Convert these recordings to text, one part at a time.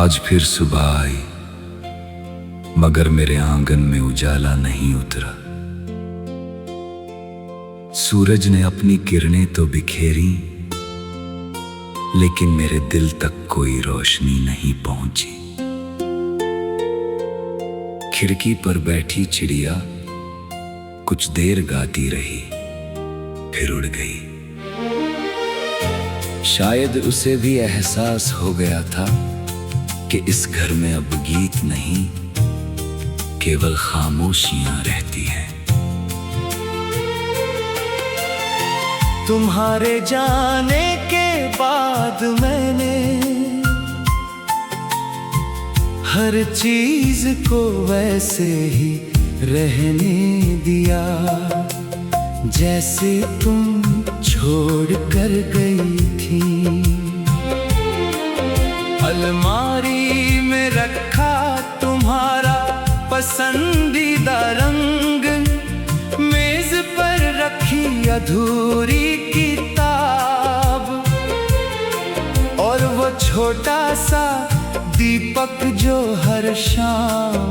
आज फिर सुबह आई, मगर मेरे आंगन में उजाला नहीं उतरा। सूरज ने अपनी किरणें तो बिखेरी, लेकिन मेरे दिल तक कोई रोशनी नहीं पहुंची। खिड़की पर बैठी चिड़िया कुछ देर गाती रही, फिर उड़ गई। शायद उसे भी एहसास हो गया था कि इस घर में अब गीत नहीं, केवल खामोशियां रहती हैं। तुम्हारे जाने के बाद मैंने हर चीज को वैसे ही रहने दिया, जैसे तुम छोड़ कर गई थी। अलमारी में रखा तुम्हारा पसंदीदा रंग, मेज पर रखी अधूरी किताब, और वो छोटा सा दीपक जो हर शाम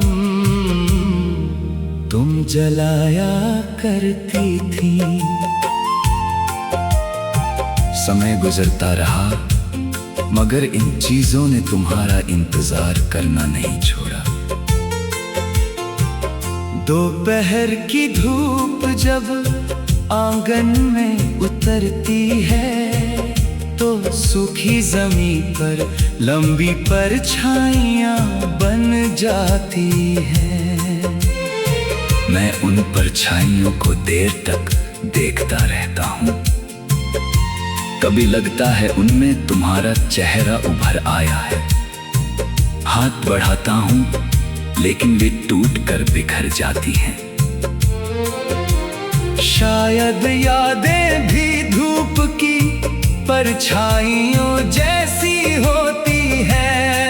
तुम जलाया करती थी। समय गुजरता रहा, मगर इन चीजों ने तुम्हारा इंतजार करना नहीं छोड़ा। दोपहर की धूप जब आंगन में उतरती है, तो सूखी जमीन पर लंबी परछाइयां बन जाती हैं। मैं उन परछाइयों को देर तक देखता रहता हूँ। कभी लगता है उनमें तुम्हारा चेहरा उभर आया है। हाथ बढ़ाता हूँ, लेकिन वे टूट कर बिखर जाती हैं। शायद यादें भी धूप की परछाइयों जैसी होती हैं,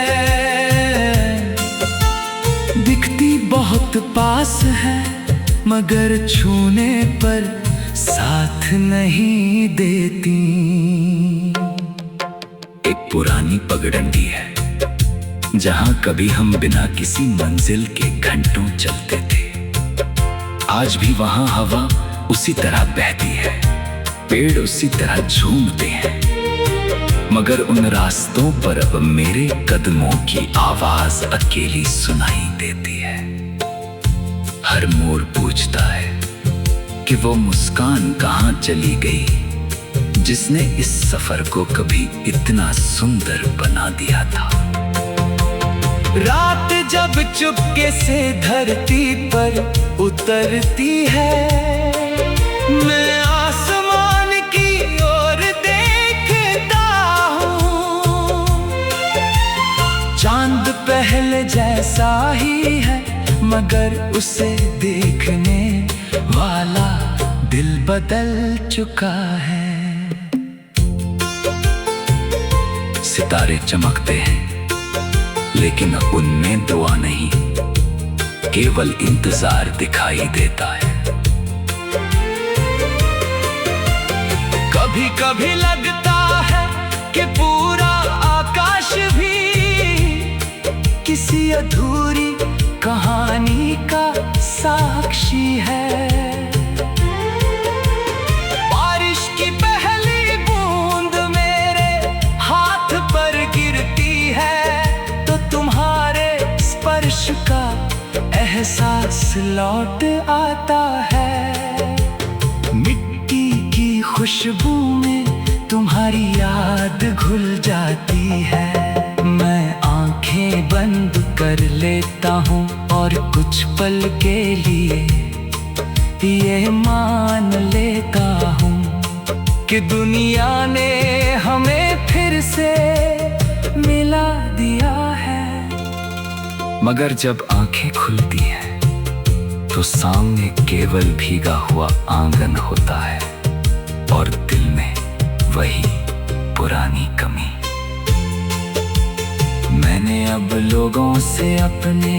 दिखती बहुत पास है, मगर छूने पर साथ नहीं देती। एक पुरानी पगडंडी है, जहां कभी हम बिना किसी मंजिल के घंटों चलते थे। आज भी वहां हवा उसी तरह बहती है, पेड़ उसी तरह झूमते हैं, मगर उन रास्तों पर अब मेरे कदमों की आवाज अकेली सुनाई देती है। हर मोड़ पूछता है कि वो मुस्कान कहाँ चली गई, जिसने इस सफर को कभी इतना सुंदर बना दिया था। रात जब चुपके से धरती पर उतरती है, मैं आसमान की ओर देखता हूँ। चांद पहले जैसा ही है, मगर उसे देखने वाला दिल बदल चुका है। सितारे चमकते हैं, लेकिन उनमें दुआ नहीं, केवल इंतजार दिखाई देता है। कभी कभी लगता है कि पूरा आकाश भी किसी अधूरी कहानी का साक्षी है। बारिश की पहली बूंद मेरे हाथ पर गिरती है, तो तुम्हारे स्पर्श का एहसास लौट आता है। मिट्टी की खुशबू में तुम्हारी याद घुल जाती है। मैं आंखें बंद कर लेता हूँ और कुछ पल के लिए ये मान लेता हूँ कि दुनिया ने हमें फिर से मिला दिया है। मगर जब आंखें खुलती हैं, तो सामने केवल भीगा हुआ आंगन होता है, और दिल में वही पुरानी कमी। मैंने अब लोगों से अपने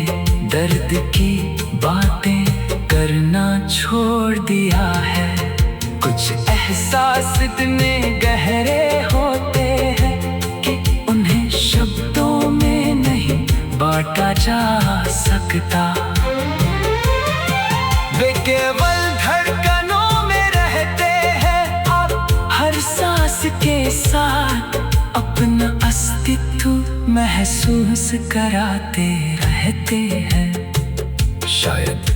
दर्द की बातें करना छोड़ दिया है। कुछ एहसास इतने गहरे होते हैं कि उन्हें शब्दों में नहीं बांटा जा सकता। वे केवल धड़कनों में रहते हैं, आप हर सांस के साथ अपना अस्तित्व महसूस कराते रहते हैं। शायद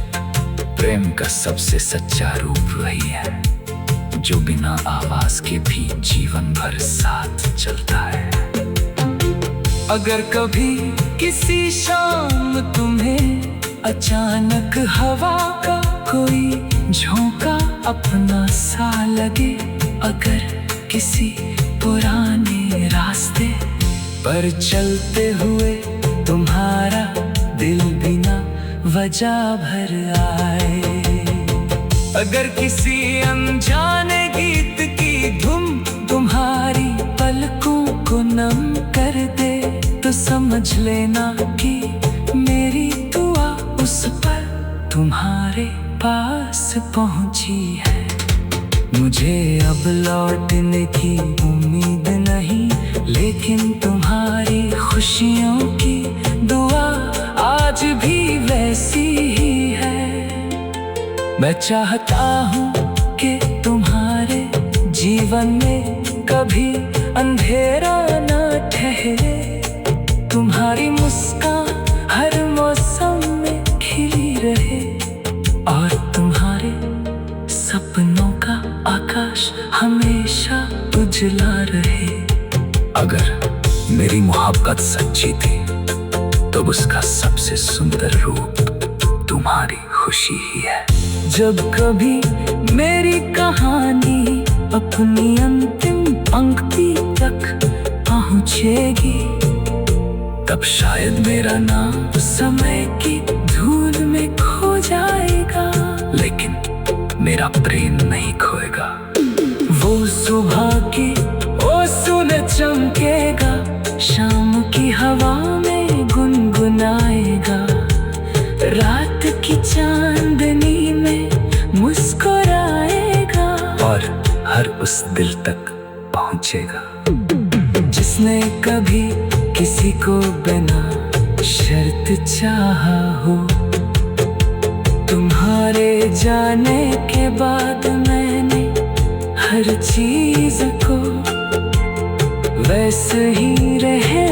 प्रेम का सबसे सच्चा रूप वही है जो बिना आवाज के भी जीवन भर साथ चलता है। अगर कभी किसी शाम तुम्हें अचानक हवा का कोई झोंका अपना सा लगे, अगर किसी पुराने रास्ते पर चलते हुए तुम्हारा दिल बिना वजह भर आए, अगर किसी अनजाने गीत की धुन तुम्हारी पलकों को नम कर दे, तो समझ लेना कि मेरी दुआ उस पर तुम्हारे पास पहुंची है। मुझे अब लौटने की उम्मीद नहीं, लेकिन तुम्हारी खुशियों की दुआ आज भी वैसी ही है। मैं चाहता हूँ कि तुम्हारे जीवन में कभी अंधेरा न ठहरे, तुम्हारी मुस्कान हर मौसम में खिली रहे, और तुम्हारे सपनों का आकाश हमेशा उजला रहे। अगर मेरी मोहब्बत सच्ची थी तो उसका सबसे सुंदर रूप तुम्हारी खुशी ही है। जब कभी मेरी कहानी अपनी अंतिम पंक्ति तक पहुंचेगी, तब शायद मेरा नाम समय की धूल में खो जाएगा, लेकिन मेरा प्रेम नहीं खोएगा। वो सुबह की ओसुन चमकेगा, शाम की हवा में गुनगुनाएगा, रात की चांदनी में मुस्कुराएगा, और हर उस दिल तक पहुंचेगा जिसने कभी किसी को बिना शर्त चाहा हो। तुम्हारे जाने के बाद मैंने हर चीज को वैसे ही रहे